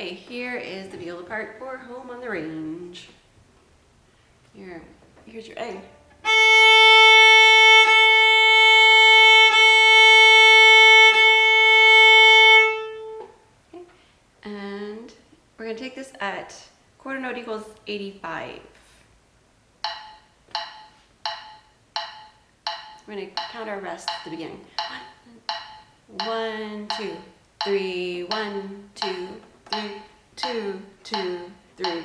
Okay, here is the viola part for Home on the Range. Here's your A. Okay. And we're going to take this at quarter note equals 85. We're going to count our rests at the beginning. 1, 2, 3, 1, 2, 3, 2, 2, 3.